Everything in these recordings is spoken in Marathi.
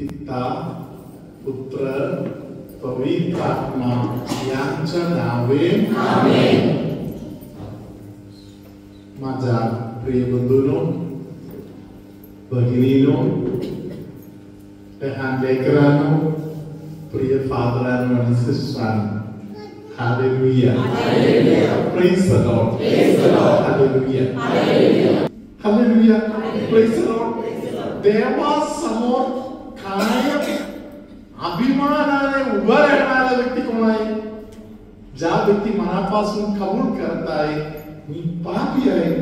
पिता पुत्र पवित्र आत्मा यांच्या नावे आमेन. माझ्या प्रिय बंधूंनो, भगिनीनो, लहान लेकरांनो, प्रिय फादरांनो आणि सिस्टरांनो, hallelujah. Praise the Lord. Hallelujah. Hallelujah. Praise the Lord. देवासमोर कायम अभिमानाने उभा राहणारा व्यक्ती कोण आहे? ज्या व्यक्ती मनापासून कबूल करत आहे मी पापी आहे.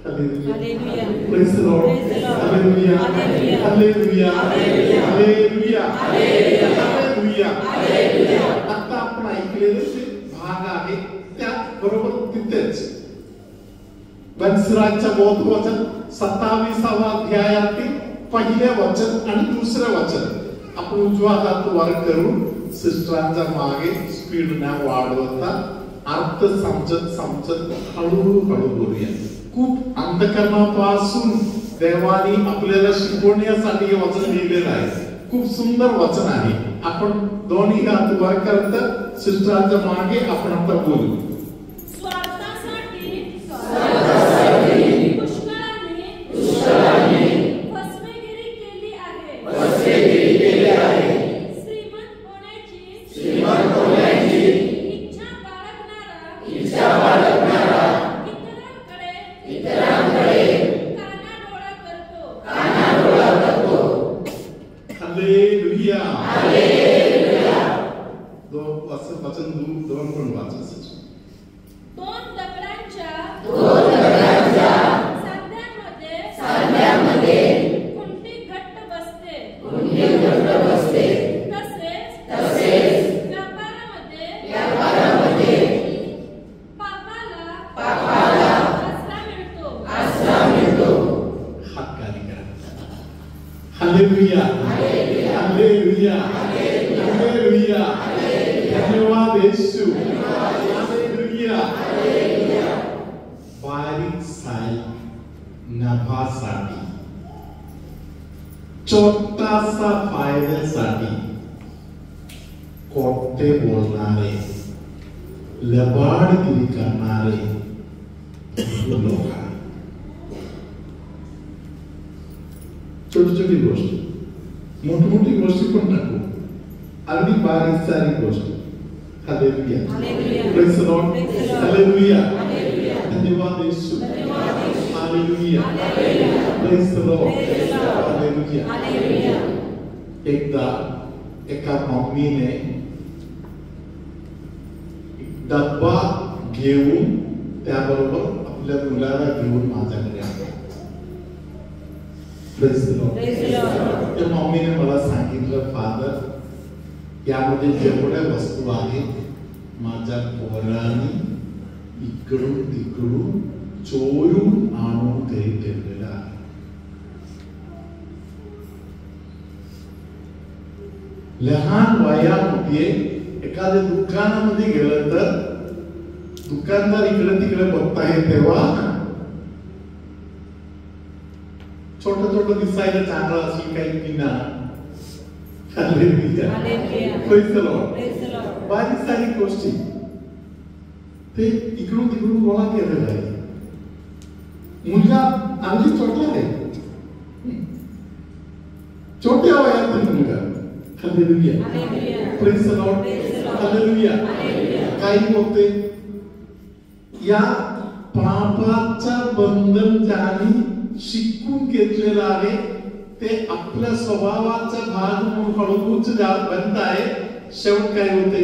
Hallelujah. Praise the Lord. Hallelujah. Hallelujah. Hallelujah. Hallelujah. आता आपण ऐकलेले जे भाग आहे त्या बरोबर तिथेच वंशराजच्या बोधवचन 27व्या अध्यायातील पहिले वचन आणि दुसरे वचन आपण उजवा हात वर करून सिस्टरांच्या मागे स्पीड न वाढवता अर्थ समजत हळूहळू बोलूया. खूप अंधकरणापासून देवानी आपल्याला शिकवण्यासाठी हे वचन लिहिलेलं आहे. खूप सुंदर वचन आहे. आपण दोन्ही हात वर करत सिस्टरांच्या मागे आपण आता बोलू. छोटासा फायद्यासाठी खोटे बोलणारे, लबाडगिरी करणारे लोक आहेत. छोटी गोष्ट, मोठी गोष्टी पण नको, अगदी बारीक सारी गोष्ट. Hallelujah. Praise the lord. Hallelujah. धन्यवाद Yeshu. Hallelujah. Praise the lord. Hallelujah. एकदा एका मम्मीने डब्बा घेऊन त्याबरोबर आपल्या मुलाला घेऊन माझ्याकडे आले. Praise the Lord. त्या मम्मीने मला सांगितलं, फादर, यामध्ये जेवढ्या वस्तू आहेत माझ्या पोरांनी इकडून तिकडून चोरून आणून घरी ठेवलेलं आहे. लहान वयामध्ये एखाद्या दुकानामध्ये गेलं तर दुकानदार इकडे तिकडे बघताय तेव्हा छोट दिसायला चांगलं असेल काही पिना, बारीक सारी गोष्टी ते इकडून तिकडून गोळा केलेलं आहे. मुलगा अगदी छोटा आहे, छोट्या वयातील मुलगा. Hallelujah. Praise the lord. Hallelujah. काही होते या पापाच्या बंधन ज्यांनी शिकून घेतलेलं आहे ते आपल्या स्वभावाचा भाग म्हणून हळूहळूच बनत आहे. शेवट काय होते?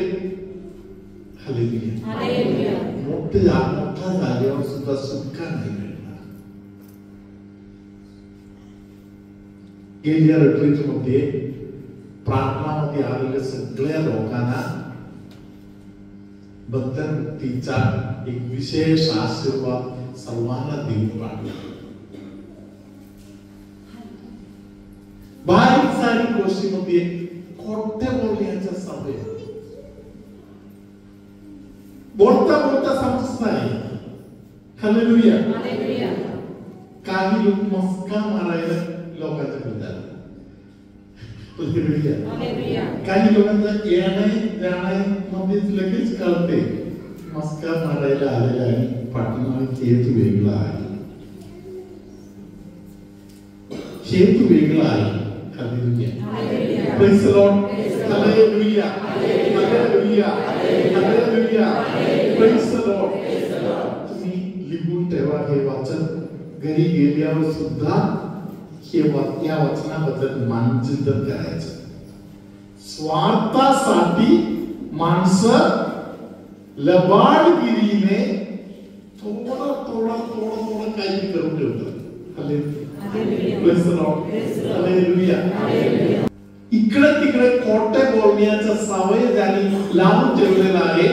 हालेलुया. मोठा झाल्यावर सुद्धा सुटका नाही मिळणार. गेल्या रिट्रीट मध्ये प्रार्थनामध्ये आलेल्या सगळ्या लोकांना बद्धमुक्तीचा एक विशेष आशीर्वाद सर्वांना देऊन पाठवला. बारीक सारी गोष्टीमध्ये खोटे बोलण्याचा सवय, बोलता समजत नाही. हालेलुया. काही लोक मस्का मारायला लोकांच्या विचार. काही लोकांना येणे जाणे मध्येच लगेच कळते नमस्कार मारायला आलेला आहे पाठीमागे हेतू वेगळा आहे, हेतू वेगळा आहे. Hallelujah, praise the lord, hallelujah, hallelujah, hallelujah, praise the Lord. तुम्ही लिहून ठेवा हे वचन, घरी गेल्यावर सुद्धा या वचनाबद्दल मनचिंतन करायचं. स्वार्थासाठी माणसं लबाडगिरीने थोडं थोडं थोडं थोडं काही करून ठेवतात. इकडे तिकडे खोटे बोलण्याचा सवय झाली लावून ठेवलेला आहे,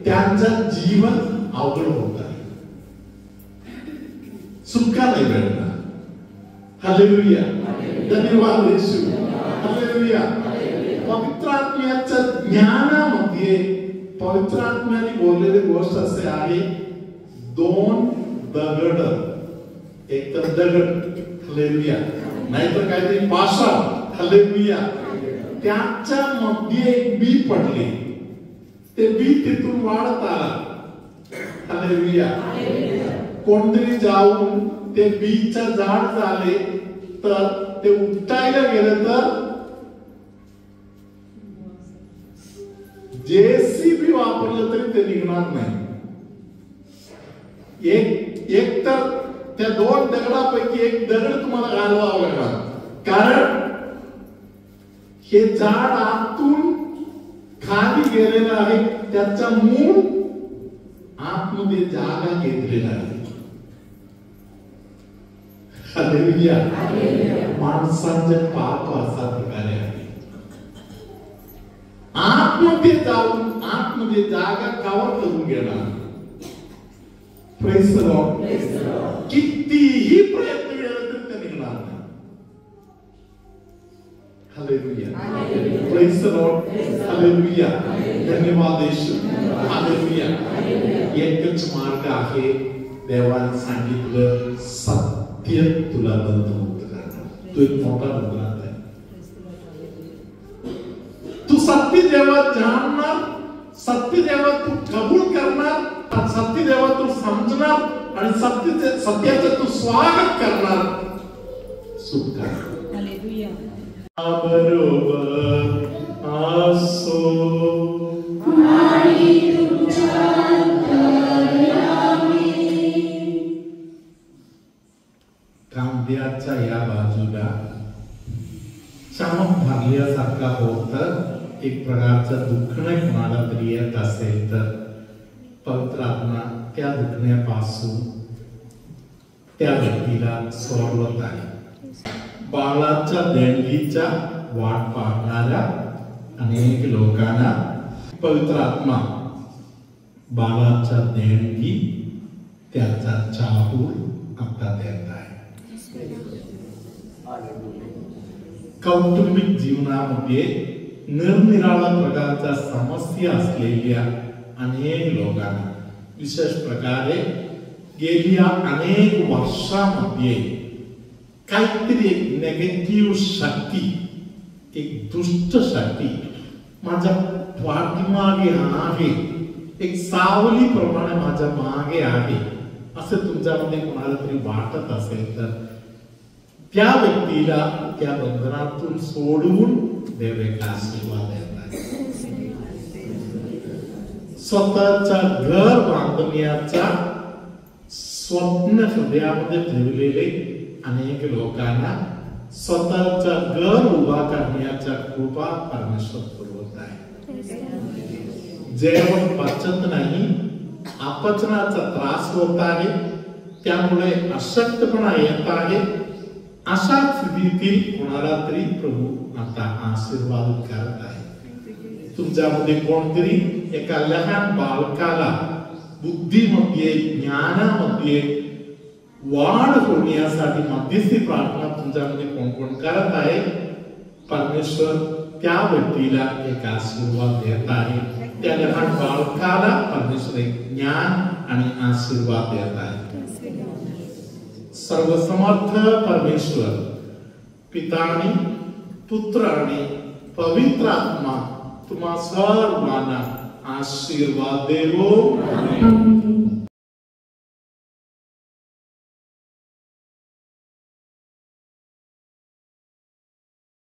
त्यांचं जीवन अवघड होत आहे, सुटका नाही भेटणार. हालेलुया, धन्यवाद येशू. हालेलुया. पवित्र आत्म्याच्या ज्ञानामध्ये पवित्र आत्म्याने बोललेली गोष्ट असे आहे, दोन दगड, एक तर दगड, हालेलुया, नाहीतर काहीतरी पाषाण, हालेलुया, त्याच्या मध्ये एक बी पडले, ते बी तिथून वाढत आला. हालेलुया. कोणतरी जाऊन ते बीचं झाड झाले तर ते उपटायला गेलं तर जेसीबी वापरलं तरी ते निघणार नाही. एक तर त्या दोन दगडापैकी एक दगड तुम्हाला घालवावा लागणार, कारण हे झाड आतून खाली गेलेलं आहे, त्याचा मूळ आतमध्ये जागा घेतलेला आहे. हालेलुया. माणसांचे पाप असा प्रकारे आहे, आतमध्ये जाऊन आतमध्ये जागा कव्हर करून घेणार. Praise the Lord. कितीही प्रयत्न केला तरी ते निघणार नाही. Hallelujah, praise the lord. Hallelujah, धन्यवाद येशू. हालेलुया. एकच मार्ग आहे, देवाने सांगितलं, सत्य तुला बंधमुक्त करणार. तो एक मोठा बंधनात आहे. तू सत्य देवा जाणणार, सत्य देवा तू कबूल करणार, सत्य देवा तू समजणार आणि सत्याचं तू स्वागत करणार. सुटका. हालेलुया. बरोबर असो आणि तुमच्या कांद्याच्या या बाजूला चमक भरल्यासारखा होत, एक प्रकारचं दुखणं कोणाला तरी येत असेल तर पवित्र आत्मा त्या दुखण्यापासून त्या व्यक्तीला सोडवत आहे. बाळाच्या देणगीच्या वाट पाहणाऱ्या अनेक लोकांना पवित्र आत्मा बाळाच्या देणगी त्याचा चाहूल आता देत आहे. कौटुंबिक जीवनामध्ये निरनिराळ्या प्रकारच्या समस्या असलेल्या अनेक लोकांना, विशेष प्रकारे गेल्या अनेक वर्षांमध्ये काहीतरी एक नेगेटिव्ह शक्ती, एक दुष्ट शक्ती माझ्या पाठीमागे आहे, एक सावली प्रमाणे माझ्या मागे आहे, असं तुमच्यामध्ये कोणाला तरी वाटत असेल तर त्या व्यक्तीला त्या बंधनातून सोडवून देव एक आशीर्वाद देत आहे. स्वतःचा घर बांधण्याचा स्वप्न हृदयामध्ये ठेवलेले अनेक लोकांना स्वतःचा घर उभा करण्याचा कृपा परमेश्वर पुरवत आहे. जेवण पचत नाही, अपचनाचा त्रास होत आहे, त्यामुळे अशक्तपणा येत आहे, अशा स्थितीतील कोणाला तरी प्रभू आता आशीर्वाद करत आहे. तुमच्यामध्ये कोणतरी एका लहान बालकाला बुद्धीमध्ये, ज्ञानामध्ये वाढ होण्यासाठी मध्यस्थी प्रार्थना तुमच्यामध्ये कोण कोण करत आहे, परमेश्वर त्या व्यक्तीला एक आशीर्वाद देत आहे. त्या लहान बालकाला परमेश्वर एक ज्ञान आणि आशीर्वाद देत आहे. सर्वसमर्थ परमेश्वर पितानी पुत्र आणि पवित्र आत्मा तुम्हा सर्वांना आशीर्वाद देवो. आमेन.